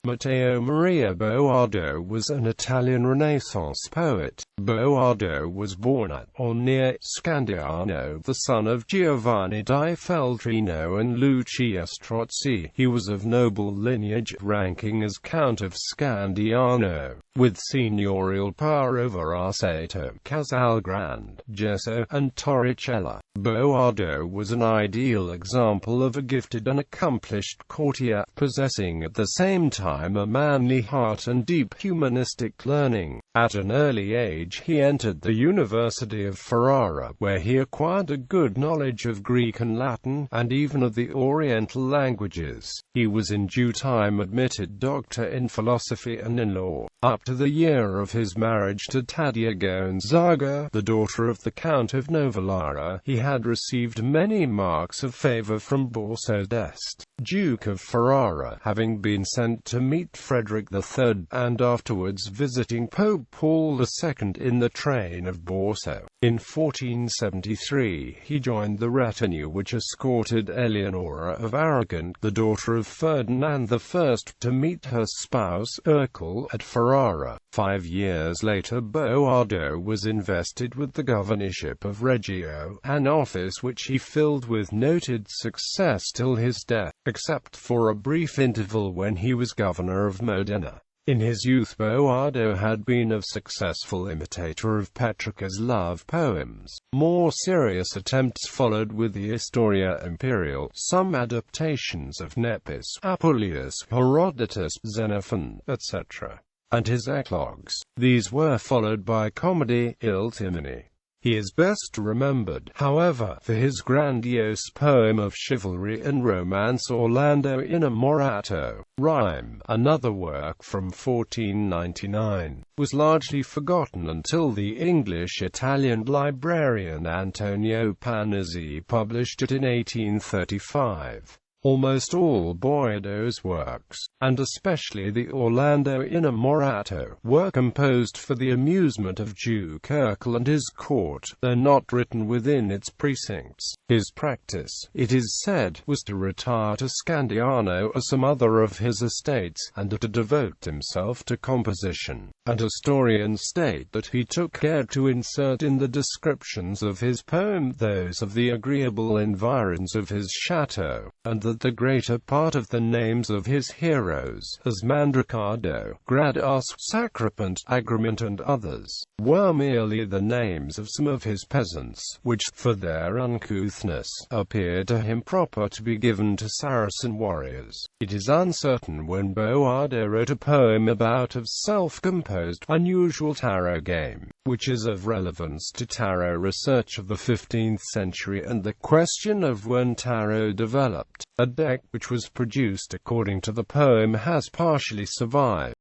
Matteo Maria Boiardo was an Italian Renaissance poet. Boiardo was born at or near Scandiano, the son of Giovanni di Feltrino and Lucia Strozzi. He was of noble lineage, ranking as Count of Scandiano, with seignorial power over Arceto, Casalgrande, Gesso, and Torricella. Boiardo was an ideal example of a gifted and accomplished courtier, possessing at the same time a manly heart and deep humanistic learning. At an early age he entered the University of Ferrara, where he acquired a good knowledge of Greek and Latin, and even of the Oriental languages. He was in due time admitted doctor in philosophy and in law. Up to the year of his marriage to Taddea Gonzaga, the daughter of the Count of Novellara, he had received many marks of favor from Borso d'Este, Duke of Ferrara, having been sent to meet Frederick III, and afterwards visiting Pope Paul II in the train of Borso. In 1473 he joined the retinue which escorted Eleonora of Aragon, the daughter of Ferdinand I, to meet her spouse Urkel at Ferrara. 5 years later Boiardo was invested with the governorship of Reggio, an office which he filled with noted success till his death, except for a brief interval when he was governor of Modena. In his youth Boiardo had been a successful imitator of Petrarca's love poems. More serious attempts followed with the Historia Imperial, some adaptations of Nepos, Apuleius, Herodotus, Xenophon, etc., and his eclogues. These were followed by comedy, Il Timone. He is best remembered, however, for his grandiose poem of chivalry and romance Orlando Innamorato. Rime, another work from 1499, was largely forgotten until the English-Italian librarian Antonio Panizzi published it in 1835. Almost all Boiardo's works, and especially the Orlando Innamorato, were composed for the amusement of Duke Urkel and his court, though not written within its precincts. His practice, it is said, was to retire to Scandiano or some other of his estates, and to devote himself to composition. And historians state that he took care to insert in the descriptions of his poem those of the agreeable environs of his chateau, and that the greater part of the names of his heroes, as Mandricardo, Gradas, Sacripant, Agrement and others, were merely the names of some of his peasants, which, for their uncouthness, appeared to him proper to be given to Saracen warriors. It is uncertain when Boiardo wrote a poem about a self-composed, unusual tarot game, which is of relevance to tarot research of the 15th century and the question of when tarot developed. A deck which was produced according to the poem has partially survived.